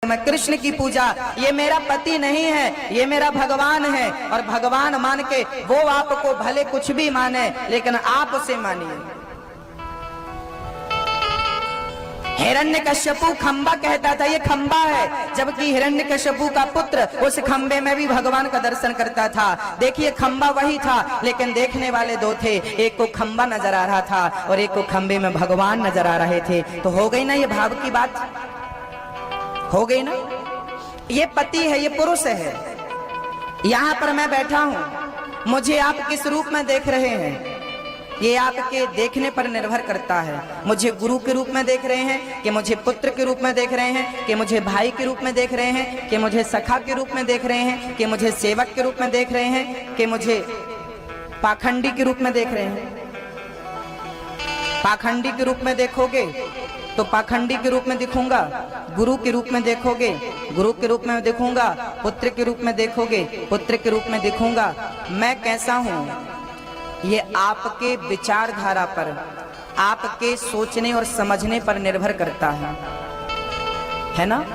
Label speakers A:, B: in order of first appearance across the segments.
A: मैं कृष्ण की पूजा, ये मेरा पति नहीं है, ये मेरा भगवान है। और भगवान मान के वो आपको भले कुछ भी माने, लेकिन आप उसे मानिए। हिरण्यकश्यपु खंबा कहता था ये खंबा है, जबकि हिरण्यकश्यपु का पुत्र उस खंबे में भी भगवान का दर्शन करता था। देखिए खंबा वही था, लेकिन देखने वाले दो थे, एक को खंबा नजर आ रहा था और एक को खंबे में भगवान नजर आ रहे थे। तो हो गई ना ये भाव की बात, हो गई ना। ये पति है, ये पुरुष है। यहां पर मैं बैठा हूं, मुझे आप किस रूप में देख रहे हैं ये आपके देखने पर निर्भर करता है। मुझे गुरु के रूप में देख रहे हैं कि मुझे पुत्र के रूप में देख रहे हैं, कि मुझे भाई के रूप में देख रहे हैं, कि मुझे सखा के रूप में देख रहे हैं, कि मुझे सेवक के रूप में देख रहे हैं, कि मुझे पाखंडी के रूप में देख रहे हैं। पाखंडी के रूप में देखोगे तो पाखंडी के रूप में दिखूंगा, गुरु के रूप में देखोगे गुरु के रूप में दिखूंगा, पुत्र के रूप में देखोगे पुत्र के रूप में दिखूंगा। मैं कैसा हूं ये आपके विचारधारा पर, आपके सोचने और समझने पर निर्भर करता है ना।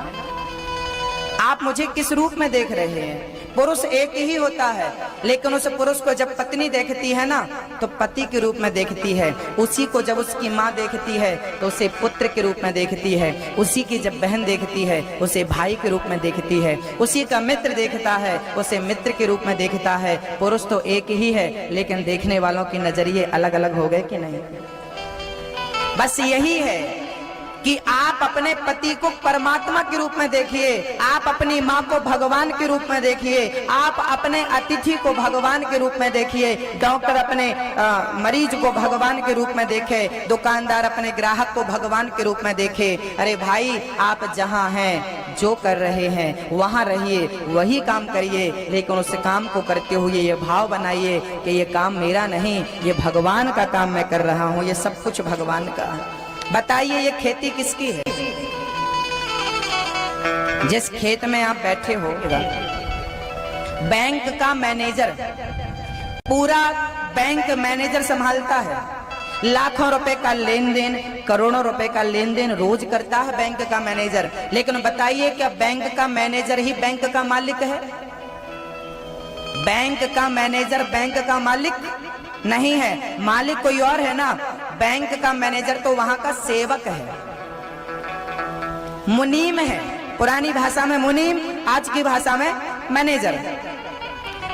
A: आप मुझे किस रूप में देख रहे हैं। पुरुष एक ही होता है, लेकिन उस पुरुष को जब पत्नी देखती है ना तो पति के रूप में देखती है, उसी को जब उसकी माँ देखती है तो उसे पुत्र के रूप में देखती है, उसी की जब बहन देखती है उसे भाई के रूप में देखती है, उसी का मित्र देखता है उसे मित्र के रूप में देखता है। पुरुष तो एक ही है, लेकिन देखने वालों के नजरिए अलग अलग हो गए कि नहीं। बस यही है कि आप अपने पति को परमात्मा के रूप में देखिए, आप अपनी माँ को भगवान के रूप में देखिए, आप अपने अतिथि को भगवान के रूप में देखिए, डॉक्टर अपने मरीज को भगवान के रूप में देखे, दुकानदार अपने ग्राहक को भगवान के रूप में देखे। अरे भाई, आप जहाँ हैं, जो कर रहे हैं वहाँ रहिए, वही काम करिए, लेकिन उस काम को करते हुए ये भाव बनाइए कि ये काम मेरा नहीं, ये भगवान का काम मैं कर रहा हूँ, ये सब कुछ भगवान का है। बताइए ये खेती किसकी है। जिस खेत में आप बैठे हो, बैंक का मैनेजर, पूरा बैंक मैनेजर संभालता है। लाखों रुपए का लेन देन, करोड़ों रुपए का लेन देन रोज करता है बैंक का मैनेजर। लेकिन बताइए क्या बैंक का मैनेजर ही बैंक का मालिक है। बैंक का मैनेजर बैंक का मालिक नहीं है, मालिक कोई और है ना। बैंक का मैनेजर तो वहां का सेवक है, मुनीम है। पुरानी भाषा में मुनीम, आज की भाषा में मैनेजर।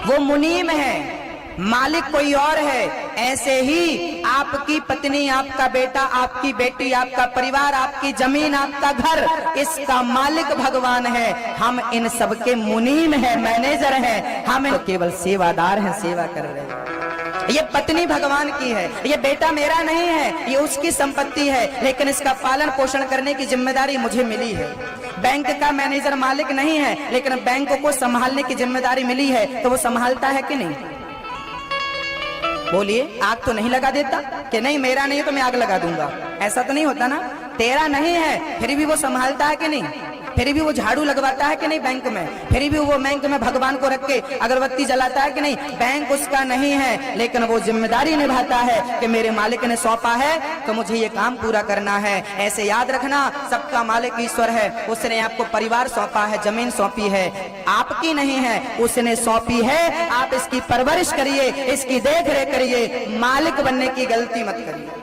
A: वो मुनीम है, मालिक कोई और है। ऐसे ही आपकी पत्नी, आपका बेटा, आपकी बेटी, आपका परिवार, आपकी जमीन, आपका घर, इसका मालिक भगवान है। हम इन सबके मुनीम है, मैनेजर हैं, हम तो केवल सेवादार हैं, सेवा कर रहे हैं। ये पत्नी भगवान की है, ये बेटा मेरा नहीं है, ये उसकी संपत्ति है, लेकिन इसका पालन पोषण करने की जिम्मेदारी मुझे मिली है। बैंक का मैनेजर मालिक नहीं है, लेकिन बैंक को संभालने की जिम्मेदारी मिली है, तो वो संभालता है कि नहीं। बोलिए, आग तो नहीं लगा देता कि नहीं मेरा नहीं है तो मैं आग लगा दूंगा, ऐसा तो नहीं होता ना। तेरा नहीं है फिर भी वो संभालता है कि नहीं, फिर भी वो झाड़ू लगवाता है कि नहीं बैंक में, फिर भी वो बैंक में भगवान को रख के अगरबत्ती जलाता है कि नहीं। बैंक उसका नहीं है, लेकिन वो जिम्मेदारी निभाता है कि मेरे मालिक ने सौंपा है तो मुझे ये काम पूरा करना है। ऐसे याद रखना, सबका मालिक ईश्वर है। उसने आपको परिवार सौंपा है, जमीन सौंपी है, आपकी नहीं है, उसने सौंपी है। आप इसकी परवरिश करिए, इसकी देख रेख करिए, मालिक बनने की गलती मत करिए।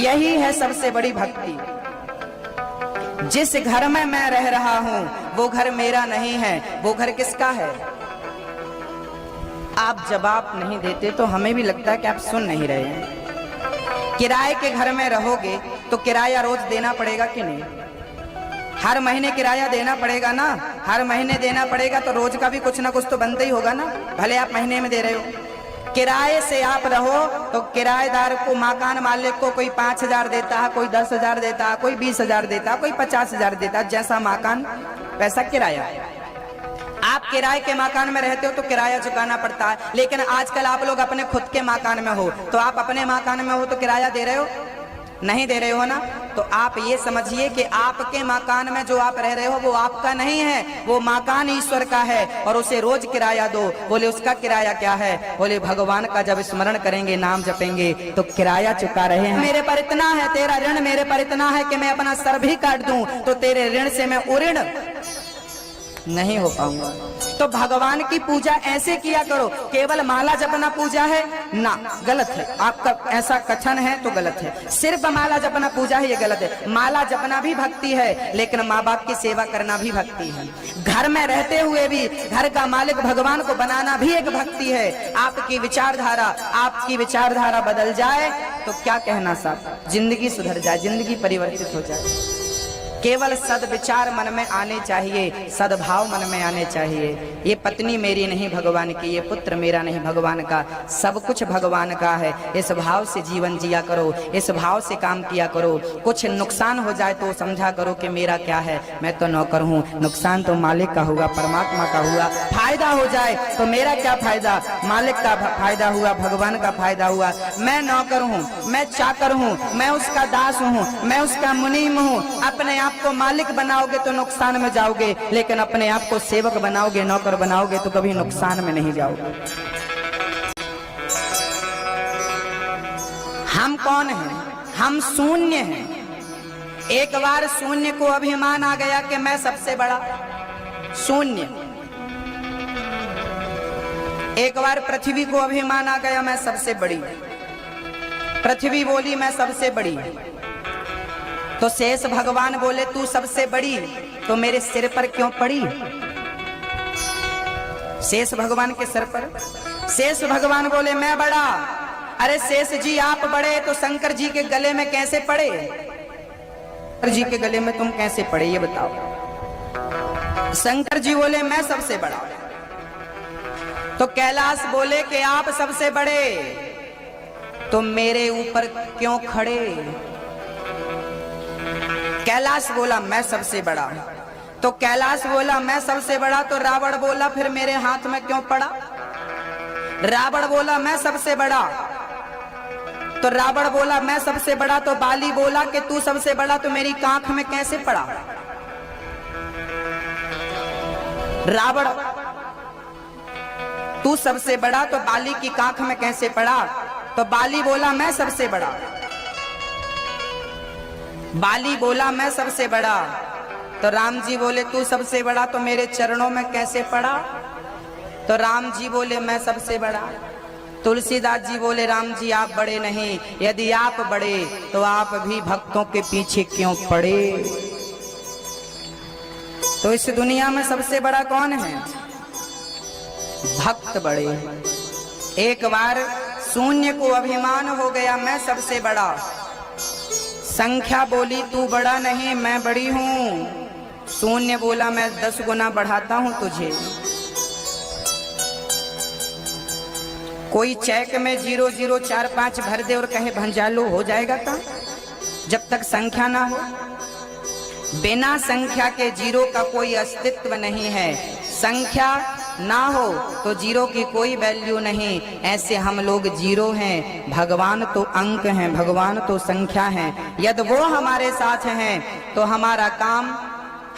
A: यही है सबसे बड़ी भक्ति। जिस घर में मैं रह रहा हूं वो घर मेरा नहीं है, वो घर किसका है। आप जवाब नहीं देते तो हमें भी लगता है कि आप सुन नहीं रहे हैं। किराए के घर में रहोगे तो किराया रोज देना पड़ेगा कि नहीं। हर महीने किराया देना पड़ेगा ना, हर महीने देना पड़ेगा, तो रोज का भी कुछ ना कुछ तो बनता ही होगा ना, भले आप महीने में दे रहे हो। किराए से आप रहो तो किराएदार को, मकान मालिक को कोई 5,000 देता है, कोई 10,000 देता है, कोई 20,000 देता है, कोई 50,000 देता है। जैसा मकान वैसा किराया। आप किराए के मकान में रहते हो तो किराया चुकाना पड़ता है। लेकिन आजकल आप लोग अपने खुद के मकान में हो, तो आप अपने मकान में हो तो किराया दे रहे हो। नहीं दे रहे हो ना, तो आप ये समझिए कि आपके मकान में जो आप रह रहे हो वो आपका नहीं है, वो मकान ईश्वर का है और उसे रोज किराया दो। बोले उसका किराया क्या है? बोले भगवान का जब स्मरण करेंगे, नाम जपेंगे तो किराया चुका रहे हैं। मेरे पर इतना है, तेरा ऋण मेरे पर इतना है कि मैं अपना सर भी काट दूं तो तेरे ऋण से मैं उऋण नहीं हो पाऊंगा। तो भगवान की पूजा ऐसे किया करो। केवल माला जपना पूजा है ना, गलत है। आपका ऐसा कथन है तो गलत है। सिर्फ माला जपना पूजा है, ये गलत है। माला जपना भी भक्ति है, लेकिन माँ बाप की सेवा करना भी भक्ति है। घर में रहते हुए भी घर का मालिक भगवान को बनाना भी एक भक्ति है। आपकी विचारधारा बदल जाए तो क्या कहना साहब, जिंदगी सुधर जाए, जिंदगी परिवर्तित हो जाए। केवल सद्विचार मन में आने चाहिए, सद्भाव मन में आने चाहिए। ये पत्नी मेरी नहीं भगवान की, ये पुत्र मेरा नहीं भगवान का, सब कुछ भगवान का है। इस भाव से जीवन जिया करो, इस भाव से काम किया करो। कुछ नुकसान हो जाए तो समझा करो कि मेरा क्या है, मैं तो नौकर हूँ, नुकसान तो मालिक का हुआ, परमात्मा का हुआ। फायदा हो जाए तो मेरा क्या फायदा, मालिक का फायदा हुआ, भगवान का फायदा हुआ। मैं नौकर हूँ, मैं चाकर हूँ, मैं उसका दास हूँ, मैं उसका मुनीम हूँ। अपने आप को मालिक बनाओगे तो नुकसान में जाओगे, लेकिन अपने आप को सेवक बनाओगे, नौकर बनाओगे तो कभी नुकसान में नहीं जाओगे। हम कौन हैं? हम शून्य हैं। एक बार शून्य को अभिमान आ गया कि मैं सबसे बड़ा, शून्य। एक बार पृथ्वी को अभिमान आ गया मैं सबसे बड़ी, पृथ्वी बोली मैं सबसे बड़ी। तो शेष भगवान बोले तू सबसे बड़ी तो मेरे सिर पर क्यों पड़ी? शेष भगवान के सिर पर, शेष भगवान बोले मैं बड़ा। अरे शेष जी आप बड़े तो शंकर जी के गले में कैसे पड़े? शंकर जी के गले में तुम कैसे पड़े ये बताओ। शंकर जी बोले मैं सबसे बड़ा। तो कैलाश बोले कि आप सबसे बड़े तो मेरे ऊपर क्यों खड़े? कैलाश बोला मैं सबसे बड़ा। तो कैलाश बोला मैं सबसे बड़ा, तो रावण बोला फिर मेरे हाथ में क्यों पड़ा? रावण बोला मैं सबसे बड़ा, तो रावण बोला मैं सबसे बड़ा। तो बाली बोला कि तू सबसे बड़ा तो मेरी कांख में कैसे पड़ा? रावण तू सबसे बड़ा तो बाली की कांख में कैसे पड़ा? तो बाली बोला मैं सबसे बड़ा, बाली बोला मैं सबसे बड़ा। तो राम जी बोले तू सबसे बड़ा तो मेरे चरणों में कैसे पड़ा? तो राम जी बोले मैं सबसे बड़ा। तुलसीदास जी बोले राम जी आप बड़े नहीं, यदि आप बड़े तो आप भी भक्तों के पीछे क्यों पड़े? तो इस दुनिया में सबसे बड़ा कौन है? भक्त बड़े। एक बार शून्य को अभिमान हो गया मैं सबसे बड़ा। संख्या बोली तू बड़ा नहीं मैं बड़ी हूं। शून्य बोला मैं 10 गुना बढ़ाता हूं तुझे। कोई चेक में 0045 भर दे और कहे भंजालो हो जाएगा काम? जब तक संख्या ना हो, बिना संख्या के जीरो का कोई अस्तित्व नहीं है। संख्या ना हो तो जीरो की कोई वैल्यू नहीं। ऐसे हम लोग जीरो हैं, भगवान तो अंक हैं, भगवान तो संख्या हैं। यदि वो हमारे साथ हैं तो हमारा काम,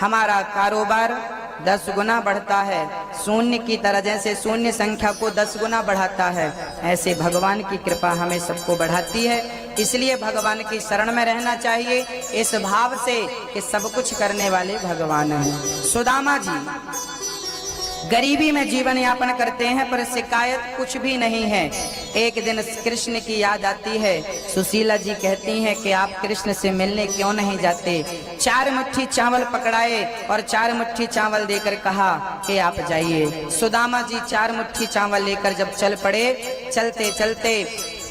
A: हमारा कारोबार 10 गुना बढ़ता है। शून्य की तरह जैसे शून्य संख्या को 10 गुना बढ़ाता है, ऐसे भगवान की कृपा हमें सबको बढ़ाती है। इसलिए भगवान की शरण में रहना चाहिए, इस भाव से कि सब कुछ करने वाले भगवान हैं। सुदामा जी गरीबी में जीवन यापन करते हैं पर शिकायत कुछ भी नहीं है। एक दिन कृष्ण की याद आती है। सुशीला जी कहती हैं कि आप कृष्ण से मिलने क्यों नहीं जाते? 4 मुट्ठी चावल पकड़ाए और 4 मुट्ठी चावल देकर कहा कि आप जाइए। सुदामा जी 4 मुट्ठी चावल लेकर जब चल पड़े, चलते चलते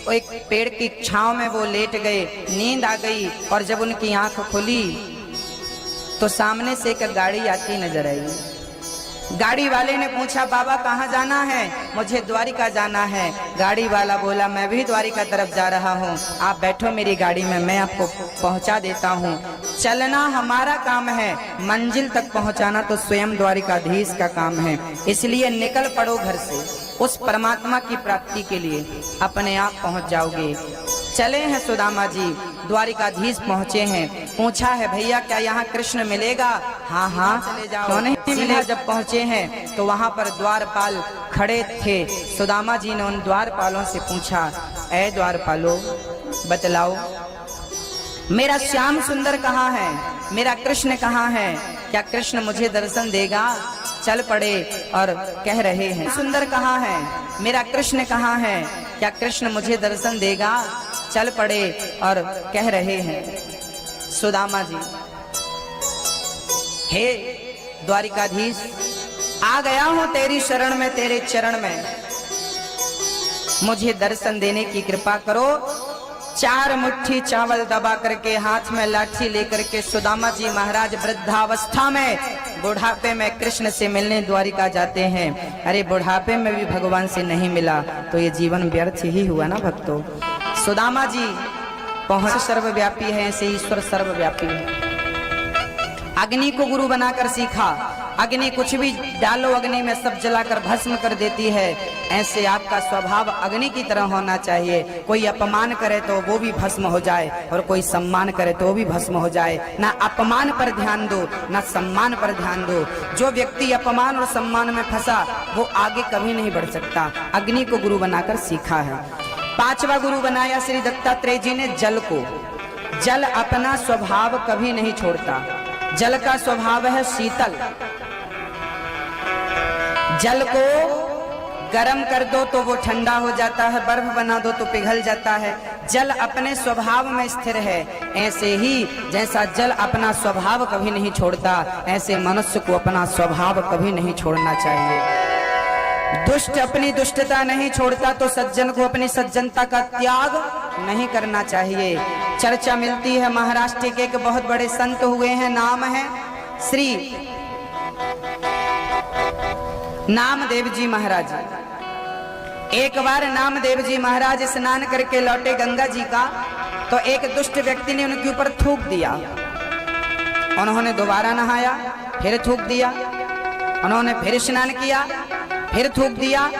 A: एक पेड़ की छांव में वो लेट गए। नींद आ गई और जब उनकी आंख खुली तो सामने से एक गाड़ी आती नजर आई। गाड़ी वाले ने पूछा बाबा कहाँ जाना है? मुझे द्वारिका जाना है। गाड़ी वाला बोला मैं भी द्वारिका तरफ जा रहा हूँ, आप बैठो मेरी गाड़ी में, मैं आपको पहुँचा देता हूँ। चलना हमारा काम है, मंजिल तक पहुँचाना तो स्वयं द्वारिकाधीश का काम है। इसलिए निकल पड़ो घर से, उस परमात्मा की प्राप्ति के लिए अपने आप पहुँच जाओगे। चले हैं सुदामा जी, द्वारिकाधीश पहुँचे हैं। पूछा है भैया क्या यहाँ कृष्ण मिलेगा? हाँ हाँ चले जाओ। क्यों नहीं मिलेगा? जब पहुँचे हैं तो वहाँ पर द्वारपाल खड़े थे। सुदामा जी ने उन द्वारपालों से पूछा, ऐ द्वारपालो बतलाओ मेरा श्याम सुंदर कहाँ है, मेरा कृष्ण कहाँ है? क्या कृष्ण मुझे दर्शन देगा? चल पड़े और कह रहे हैं, सुंदर कहाँ है, मेरा कृष्ण कहाँ है? क्या कृष्ण मुझे दर्शन देगा? चल पड़े और कह रहे हैं सुदामा जी, हे द्वारिकाधीश, आ गया हूं तेरी शरण में, तेरे चरण में, मुझे दर्शन देने की कृपा करो। 4 मुट्ठी चावल दबा करके हाथ में लाठी लेकर के सुदामा जी महाराज वृद्धावस्था में, बुढ़ापे में कृष्ण से मिलने द्वारिका जाते हैं। अरे बुढ़ापे में भी भगवान से नहीं मिला तो ये जीवन व्यर्थ ही हुआ ना भक्तों। सुदामा जी पहुंच सर्वव्यापी है, ऐसे ईश्वर सर्वव्यापी है। अग्नि को गुरु बनाकर सीखा, अग्नि कुछ भी डालो अग्नि में सब जलाकर भस्म कर देती है। ऐसे आपका स्वभाव अग्नि की तरह होना चाहिए। कोई अपमान करे तो वो भी भस्म हो जाए और कोई सम्मान करे तो वो भी भस्म हो जाए। ना अपमान पर ध्यान दो ना सम्मान पर ध्यान दो। जो व्यक्ति अपमान और सम्मान में फंसा वो आगे कभी नहीं बढ़ सकता। अग्नि को गुरु बनाकर सीखा है। 5वां गुरु बनाया श्री दत्तात्रेय जी ने जल को। जल अपना स्वभाव कभी नहीं छोड़ता। जल का स्वभाव है शीतल। जल को गर्म कर दो तो वो ठंडा हो जाता है, बर्फ बना दो तो पिघल जाता है। जल अपने स्वभाव में स्थिर है। ऐसे ही जैसा जल अपना स्वभाव कभी नहीं छोड़ता, ऐसे मनुष्य को अपना स्वभाव कभी नहीं छोड़ना चाहिए। दुष्ट अपनी दुष्टता नहीं छोड़ता तो सज्जन को अपनी सज्जनता का त्याग नहीं करना चाहिए। चर्चा मिलती है महाराष्ट्र के एक बहुत बड़े संत हुए हैं, नाम है श्री नामदेव जी महाराज। एक बार नामदेव जी महाराज स्नान करके लौटे गंगा जी का, तो एक दुष्ट व्यक्ति ने उनके ऊपर थूक दिया। उन्होंने दोबारा नहाया, फिर थूक दिया। उन्होंने फिर स्नान किया, फिर थूक दिया।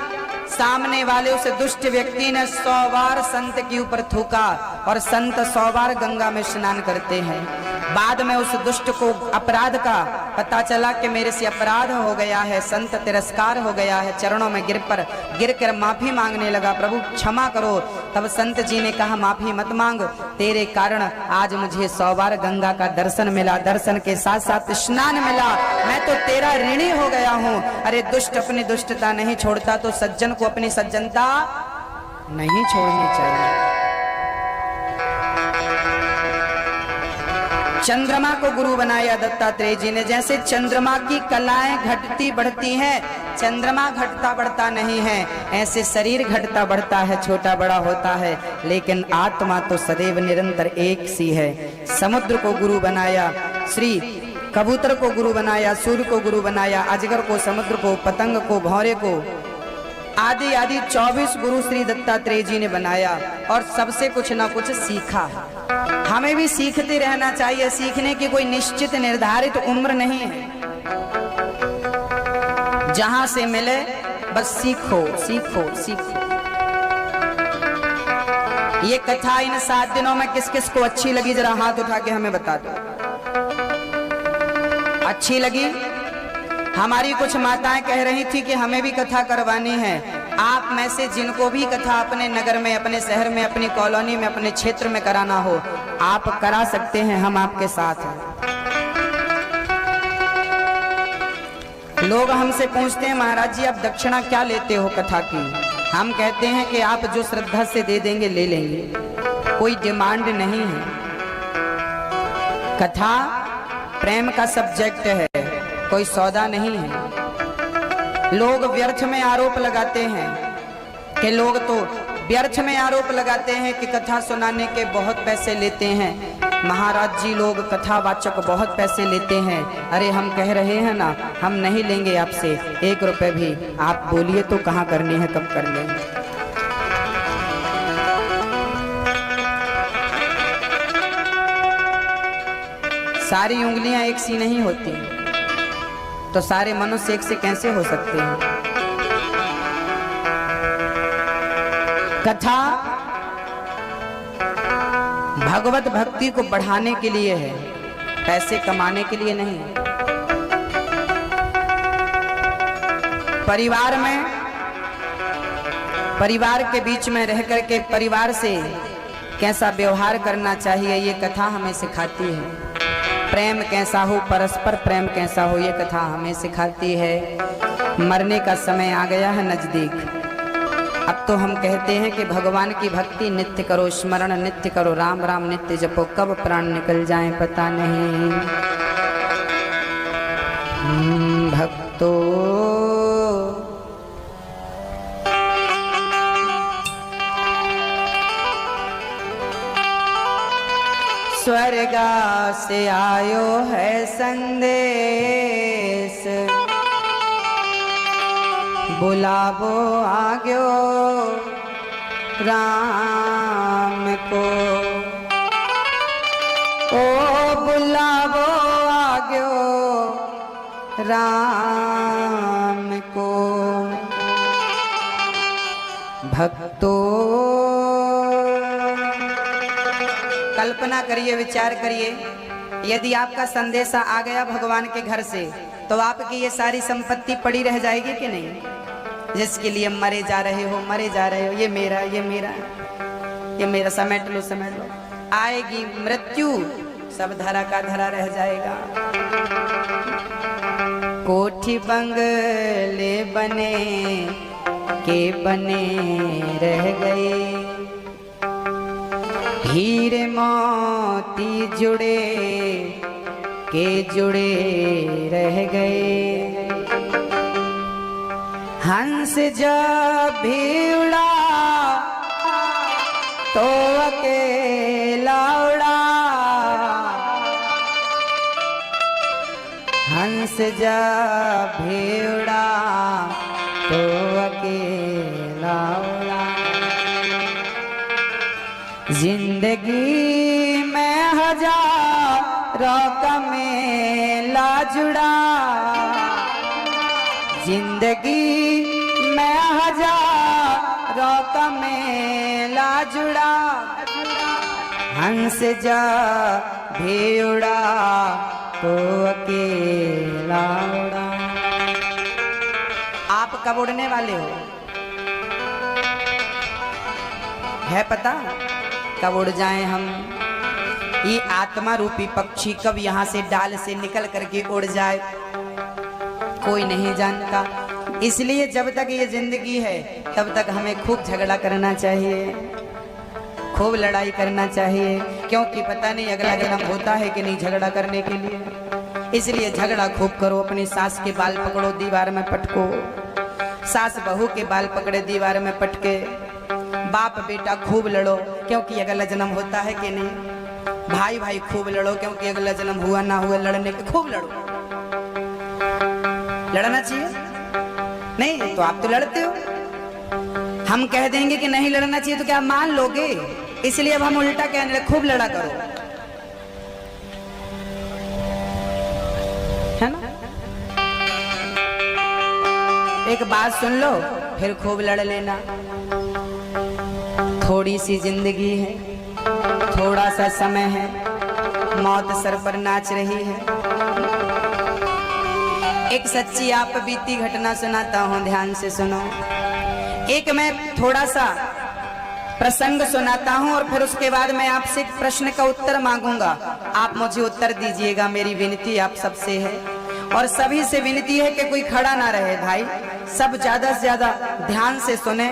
A: सामने वाले उस दुष्ट व्यक्ति ने 100 बार संत के ऊपर थूका और संत 100 बार गंगा में स्नान करते हैं। बाद में उस दुष्ट को अपराध का पता चला कि मेरे से अपराध हो गया है, संत तिरस्कार हो गया है। चरणों में गिर कर माफी मांगने लगा, प्रभु क्षमा करो। तब संत जी ने कहा माफी मत मांग, तेरे कारण आज मुझे 100 बार गंगा का दर्शन मिला, दर्शन के साथ साथ स्नान मिला। मैं तो तेरा ऋणी हो गया हूँ। अरे दुष्ट अपनी दुष्टता नहीं छोड़ता तो सज्जन को अपनी सज्जनता नहीं छोड़नी चाहिए। चंद्रमा को गुरु बनाया दत्तात्रेय जी ने। जैसे चंद्रमा की कलाएं घटती बढ़ती हैं, चंद्रमा घटता बढ़ता नहीं है, ऐसे शरीर घटता बढ़ता है, छोटा बड़ा होता है, लेकिन आत्मा तो सदैव निरंतर एक सी है। समुद्र को गुरु बनाया, श्री कबूतर को गुरु बनाया, सूर्य को गुरु बनाया, अजगर को, समुद्र को, पतंग को, भौरे को, आदि आदि 24 गुरु श्री दत्तात्रेय जी ने बनाया और सबसे कुछ ना कुछ सीखा। हमें भी सीखते रहना चाहिए। सीखने की कोई निश्चित निर्धारित उम्र नहीं है। जहां से मिले बस सीखो सीखो सीखो। ये कथा इन 7 दिनों में किस किस को अच्छी लगी जरा हाथ उठा के हमें बता दो। अच्छी लगी? हमारी कुछ माताएं कह रही थी कि हमें भी कथा करवानी है। आप में से जिनको भी कथा अपने नगर में, अपने शहर में, अपनी कॉलोनी में, अपने क्षेत्र में कराना हो, आप करा सकते हैं, हम आपके साथ हैं। लोग हमसे पूछते हैं महाराज जी आप दक्षिणा क्या लेते हो कथा की? हम कहते हैं कि आप जो श्रद्धा से दे देंगे ले लेंगे, कोई डिमांड नहीं है। कथा प्रेम का सब्जेक्ट है, कोई सौदा नहीं है। लोग व्यर्थ में आरोप लगाते हैं कि लोग तो व्यर्थ में आरोप लगाते हैं कि कथा सुनाने के बहुत पैसे लेते हैं। महाराज जी लोग कथावाचक बहुत पैसे लेते हैं। अरे हम कह रहे हैं ना, हम नहीं लेंगे आपसे 1 रुपए भी। आप बोलिए तो कहाँ करनी है, कब कर लेंगे। सारी उंगलियां एक सी नहीं होती, तो सारे मनुष्य एक से कैसे हो सकते हैं। कथा भगवत भक्ति को बढ़ाने के लिए है, पैसे कमाने के लिए नहीं। परिवार के बीच में रह करके परिवार से कैसा व्यवहार करना चाहिए, ये कथा हमें सिखाती है। प्रेम कैसा हो, परस्पर प्रेम कैसा हो, ये कथा हमें सिखाती है। मरने का समय आ गया है नजदीक। अब तो हम कहते हैं कि भगवान की भक्ति नित्य करो, स्मरण नित्य करो, राम राम नित्य जपो, कब प्राण निकल जाए पता नहीं। भक्तो स्वर्गा से आयो है संदेश, बुलावो आग्यो राम को। ओ बुलावो आग्यो राम को। भक्तो कल्पना करिए, विचार करिए, यदि आपका संदेशा आ गया भगवान के घर से तो आपकी ये सारी संपत्ति पड़ी रह जाएगी कि नहीं? जिसके लिए मरे जा रहे हो, ये मेरा, ये मेरा, ये मेरा, समेट लो, समेट लो। आएगी मृत्यु, सब धरा का धरा रह जाएगा। कोठी बंगले बने के बने रह गए, हीरे मोती जुड़े के जुड़े रह गए। हंस जब भी उड़ा तो अकेला उड़ा, हंस जब भी उड़ा तो अकेला उड़ा। जिंदगी में हजारों का मेला जुड़ा, जिंदगी में हजारों का मेला जुड़ा। हंस जा भी उड़ा तो अकेला उड़ा। आप कब उड़ने वाले हो, है पता? कब उड़ जाएं हम? ये आत्मा रूपी पक्षी कब यहाँ से डाल से निकल करके उड़ जाए, कोई नहीं जानता। इसलिए जब तक ये जिंदगी है तब तक हमें खूब झगड़ा करना चाहिए, खूब लड़ाई करना चाहिए, क्योंकि पता नहीं अगला जन्म होता है कि नहीं झगड़ा करने के लिए। इसलिए झगड़ा खूब करो, अपनी सास के बाल पकड़ो दीवार में पटको, सास बहू के बाल पकड़े दीवार में पटके, बाप बेटा खूब लड़ो क्योंकि अगला जन्म होता है कि नहीं। भाई भाई खूब लड़ो क्योंकि अगला जन्म हुआ ना हुआ, लड़ने के खूब लड़ो। लड़ना चाहिए नहीं तो आप तो लड़ते हो। हम कह देंगे कि नहीं लड़ना चाहिए तो क्या मान लोगे? इसलिए अब हम उल्टा कहने लगे, खूब लड़ा करो, है ना? एक बात सुन लो फिर खूब लड़ लेना। थोड़ी सी जिंदगी है, थोड़ा सा समय है, मौत सर पर नाच रही है। एक सच्ची आप बीती घटना सुनाता हूँ, ध्यान से सुनो। एक मैं थोड़ा सा प्रसंग सुनाता हूँ और फिर उसके बाद मैं आपसे एक प्रश्न का उत्तर मांगूंगा। आप मुझे उत्तर दीजिएगा, मेरी विनती आप सबसे है और सभी से विनती है कि कोई खड़ा ना रहे भाई, सब ज्यादा से ज्यादा ध्यान से सुने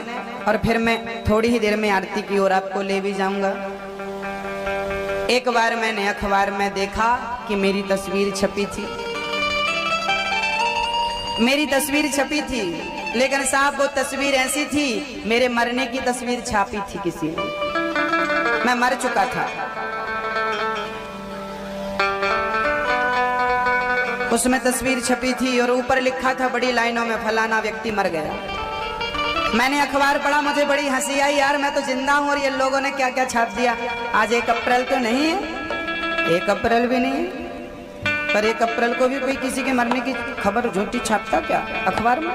A: और फिर मैं थोड़ी ही देर में आरती की ओर आपको ले भी जाऊंगा। एक बार मैंने अखबार में देखा कि मेरी तस्वीर छपी थी, मेरी तस्वीर छपी थी, लेकिन साहब वो तस्वीर ऐसी थी, मेरे मरने की तस्वीर छापी थी किसी ने, मैं मर चुका था। उसमें तस्वीर छपी थी और ऊपर लिखा था बड़ी लाइनों में, फलाना व्यक्ति मर गया। मैंने अखबार पढ़ा, मुझे बड़ी हंसी आई, यार मैं तो जिंदा हूं और ये लोगों ने क्या क्या छाप दिया। आज 1 अप्रैल तो नहीं है, 1 अप्रैल भी नहीं है, पर 1 अप्रैल को भी कोई किसी के मरने की खबर झूठी छापता क्या अखबार में?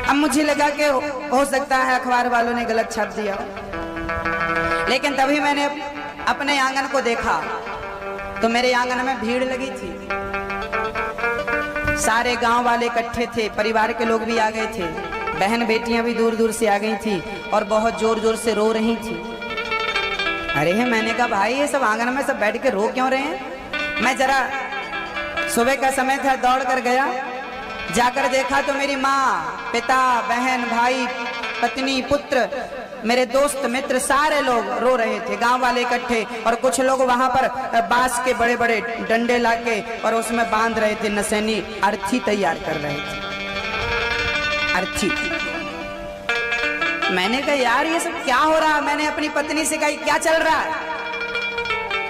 A: अब मुझे लगा कि हो सकता है अखबार वालों ने गलत छाप दिया, लेकिन तभी मैंने अपने आंगन को देखा तो मेरे आंगन में भीड़ लगी थी। सारे गांव वाले इकट्ठे थे, परिवार के लोग भी आ गए थे, बहन बेटियां भी दूर दूर से आ गई थी और बहुत जोर जोर से रो रही थी। अरे है, मैंने कहा भाई ये सब आंगन में सब बैठ के रो क्यों रहे हैं। मैं जरा सुबह का समय था, दौड़ कर गया, जाकर देखा तो मेरी माँ, पिता, बहन, भाई, पत्नी, पुत्र, मेरे दोस्त मित्र सारे लोग रो रहे थे, गांव वाले इकट्ठे। और कुछ लोग वहां पर बांस के बड़े बड़े डंडे लाके और उसमें बांध रहे थे, नसैनी अर्थी तैयार कर रहे थे, अर्थी। मैंने कहा यार ये सब क्या हो रहा है। मैंने अपनी पत्नी से कहा क्या चल रहा है।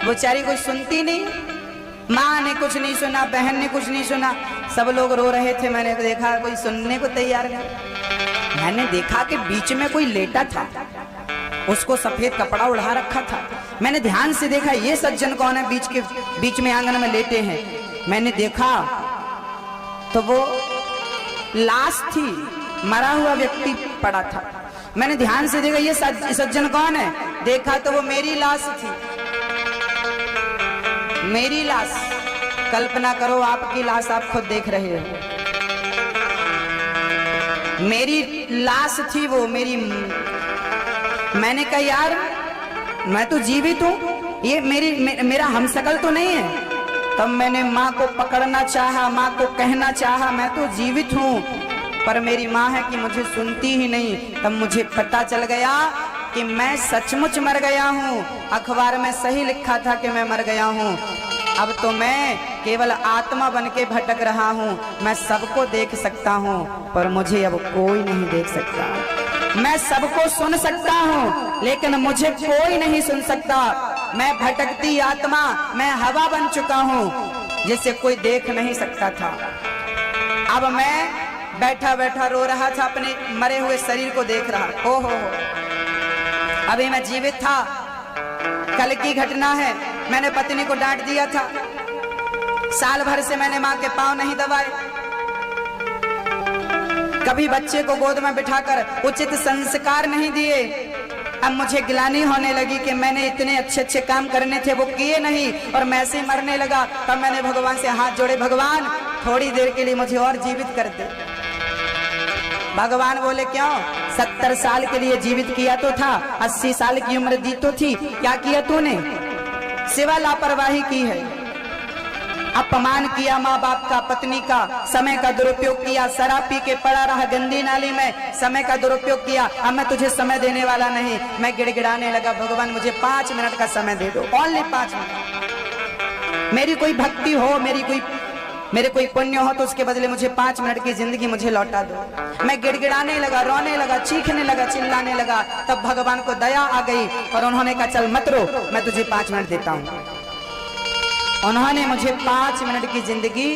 A: वो बेचारी कोई सुनती नहीं, माँ ने कुछ नहीं सुना, बहन ने कुछ नहीं सुना, सब लोग रो रहे थे। मैंने देखा कोई सुनने को तैयार नहीं। मैंने देखा कि बीच में कोई लेटा था, उसको सफेद कपड़ा उड़ा रखा था। मैंने ध्यान से देखा ये सज्जन कौन है, बीच में आंगन में लेटे हैं। मैंने देखा तो वो लाश थी, मरा हुआ व्यक्ति पड़ा था। मैंने ध्यान से देखा ये सज्जन कौन है, देखा तो वो मेरी लाश थी, मेरी लाश। कल्पना करो आपकी लाश आप खुद देख रहे हो, मेरी लाश थी वो, मेरी। मैंने कहा यार मैं तो जीवित हूं, ये मेरा हमशक्ल तो नहीं है। तब मैंने माँ को पकड़ना चाहा, माँ को कहना चाहा मैं तो जीवित हूं, पर मेरी माँ है कि मुझे सुनती ही नहीं। तब मुझे पता चल गया कि मैं सचमुच मर गया हूँ। अखबार में सही लिखा था कि मैं मर गया हूँ। अब तो मैं केवल आत्मा बन के भटक रहा हूँ। मैं सबको देख सकता हूँ पर मुझे अब कोई नहीं देख सकता। मैं सबको सुन सकता हूँ लेकिन मुझे कोई नहीं सुन सकता। मैं भटकती आत्मा, मैं हवा बन चुका हूँ जिसे कोई देख नहीं सकता था। अब मैं बैठा बैठा रो रहा था, अपने मरे हुए शरीर को देख रहा। ओहो, अभी मैं जीवित था। कल की घटना है, मैंने पत्नी को डांट दिया था, साल भर से मैंने माँ के पांव नहीं दबाए, कभी बच्चे को गोद में बिठाकर उचित संस्कार नहीं दिए। अब मुझे गिलानी होने लगी कि मैंने इतने अच्छे अच्छे काम करने थे वो किए नहीं और मैं ऐसे मरने लगा। तब मैंने भगवान से हाथ जोड़े, भगवान थोड़ी देर के लिए मुझे और जीवित कर दे। भगवान बोले क्यों, 70 साल के लिए जीवित किया तो था, 80 साल की उम्र दी तो थी, क्या किया तूने? सिवा लापरवाही की है, अपमान किया माँ बाप का, पत्नी का, समय का दुरुपयोग किया, शराब पी के पड़ा रहा गंदी नाली में, समय का दुरुपयोग किया। अब मैं तुझे समय देने वाला नहीं। मैं गिड़गिड़ाने लगा, भगवान मुझे 5 मिनट का समय दे दो, ओनली 5 मिनट। मेरी कोई भक्ति हो, मेरे कोई पुण्य हो तो उसके बदले मुझे 5 मिनट की जिंदगी मुझे लौटा दो। मैं गिड़गिड़ाने लगा, रोने लगा, चीखने लगा, चिल्लाने लगा। तब भगवान को दया आ गई और उन्होंने कहा चल मत रो, मैं तुझे 5 मिनट देता हूँ। उन्होंने मुझे 5 मिनट की जिंदगी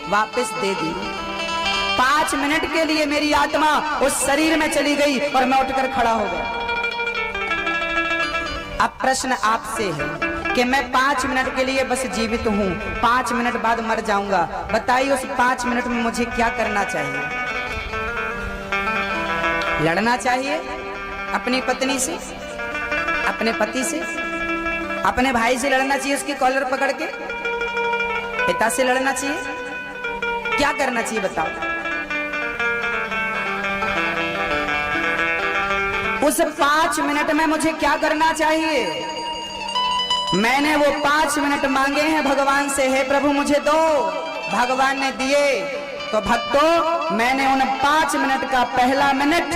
A: वापस दे दी। 5 मिनट के लिए मेरी आत्मा उस शरीर में चली गई और मैं उठकर खड़ा हो गया। अब प्रश्न आपसे है कि मैं 5 मिनट के लिए बस जीवित हूँ, 5 मिनट बाद मर जाऊंगा। बताइए उस 5 मिनट में मुझे क्या करना चाहिए? लड़ना चाहिए अपनी पत्नी से, अपने पति से, अपने भाई से लड़ना चाहिए, उसकी कॉलर पकड़ के, पिता से लड़ना चाहिए, क्या करना चाहिए बताओ? उस 5 मिनट में मुझे क्या करना चाहिए? मैंने वो 5 मिनट मांगे हैं भगवान से, हे प्रभु मुझे दो। भगवान ने दिए। तो भक्तों, मैंने उन 5 मिनट का पहला मिनट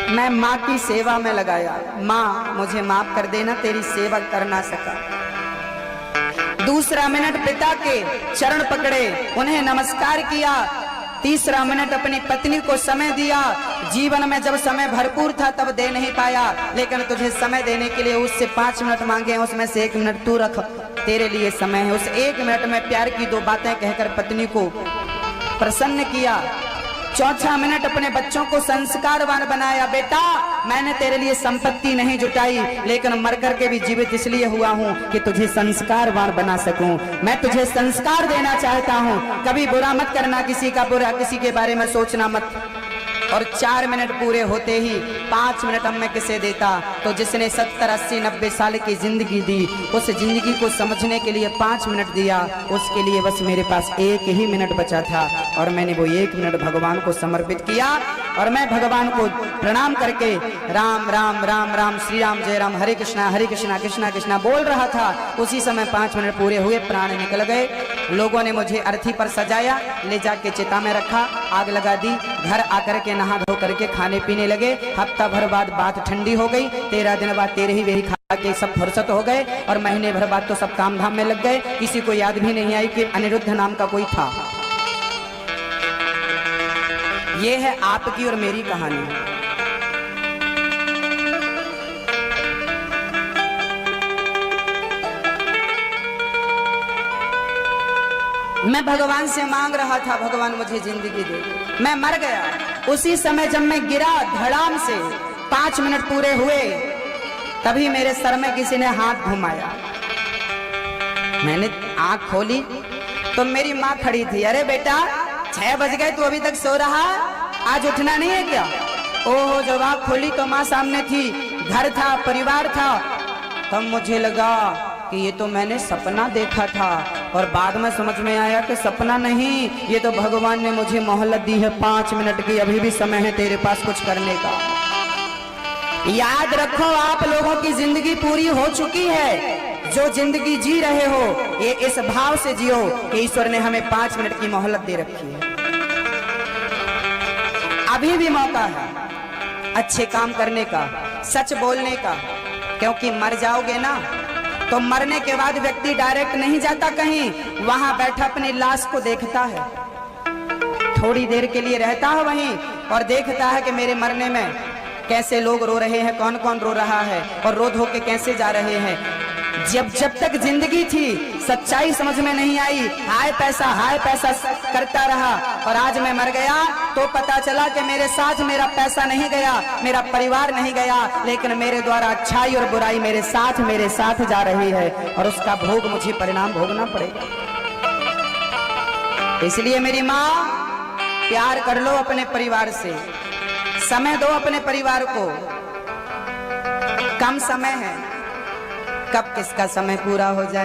A: मैं माँ की सेवा में लगाया। माँ मुझे माफ कर देना, तेरी सेवा कर ना सका। दूसरा मिनट पिता के चरण पकड़े, उन्हें नमस्कार किया। तीसरा मिनट अपनी पत्नी को समय दिया। जीवन में जब समय भरपूर था तब दे नहीं पाया, लेकिन तुझे समय देने के लिए उससे 5 मिनट मांगे, उसमें से 1 मिनट तू रख, तेरे लिए समय है। उस 1 मिनट में प्यार की 2 बातें कहकर पत्नी को प्रसन्न किया। चौथा मिनट अपने बच्चों को संस्कारवान बनाया। बेटा मैंने तेरे लिए संपत्ति नहीं जुटाई, लेकिन मर करके भी जीवित इसलिए हुआ हूँ कि तुझे संस्कारवान बना सकूं। मैं तुझे संस्कार देना चाहता हूँ। कभी बुरा मत करना, किसी का बुरा, किसी के बारे में सोचना मत। और 4 मिनट पूरे होते ही 5 मिनट अब मैं किसे देता। तो जिसने 70, 80, 90 साल की जिंदगी दी, उस जिंदगी को समझने के लिए 5 मिनट दिया, उसके लिए बस मेरे पास 1 ही मिनट बचा था और मैंने वो 1 मिनट भगवान को समर्पित किया। और मैं भगवान को प्रणाम करके राम राम राम राम श्री राम जय राम हरे कृष्णा कृष्णा कृष्णा बोल रहा था। उसी समय 5 मिनट पूरे हुए, प्राण निकल गए। लोगों ने मुझे अर्थी पर सजाया, ले जाके चिता में रखा, आग लगा दी। घर आकर के नहा धो करके खाने पीने लगे। हफ्ता भर बाद बात ठंडी हो गई। 13 दिन बाद 13 ही वेही खा के सब फुर्सत हो गए और महीने भर बाद तो सब काम धाम में लग गए। किसी को याद भी नहीं आई कि अनिरुद्ध नाम का कोई था। ये है आपकी और मेरी कहानी। मैं भगवान से मांग रहा था, भगवान मुझे जिंदगी दे। मैं मर गया। उसी समय जब मैं गिरा धड़ाम से, 5 मिनट पूरे हुए, तभी मेरे सर में किसी ने हाथ घुमाया। मैंने आंख खोली तो मेरी माँ खड़ी थी। अरे बेटा 6 बज गए, तू अभी तक सो रहा, आज उठना नहीं है क्या? ओहो, जब आंख खोली तो माँ सामने थी, घर था, परिवार था। तब मुझे लगा कि ये तो मैंने सपना देखा था और बाद में समझ में आया कि सपना नहीं, ये तो भगवान ने मुझे मोहलत दी है 5 मिनट की। अभी भी समय है तेरे पास कुछ करने का। याद रखो, आप लोगों की जिंदगी पूरी हो चुकी है। जो जिंदगी जी रहे हो, ये इस भाव से जियो कि ईश्वर ने हमें 5 मिनट की मोहलत दे रखी है। अभी भी मौका है अच्छे काम करने का, सच बोलने का, क्योंकि मर जाओगे ना तो मरने के बाद व्यक्ति डायरेक्ट नहीं जाता कहीं, वहां बैठा अपनी लाश को देखता है, थोड़ी देर के लिए रहता है वहीं और देखता है कि मेरे मरने में कैसे लोग रो रहे हैं, कौन कौन रो रहा है और रो धो के कैसे जा रहे हैं। जब तक जिंदगी थी सच्चाई समझ में नहीं आई, हाय पैसा करता रहा। और आज मैं मर गया तो पता चला कि मेरे साथ मेरा पैसा नहीं गया, मेरा परिवार नहीं गया, लेकिन मेरे द्वारा अच्छाई और बुराई मेरे साथ जा रही है और उसका भोग मुझे परिणाम भोगना पड़ेगा। इसलिए मेरी माँ, प्यार कर लो अपने परिवार से, समय दो अपने परिवार को। कम समय है, कब किसका समय पूरा हो जाए।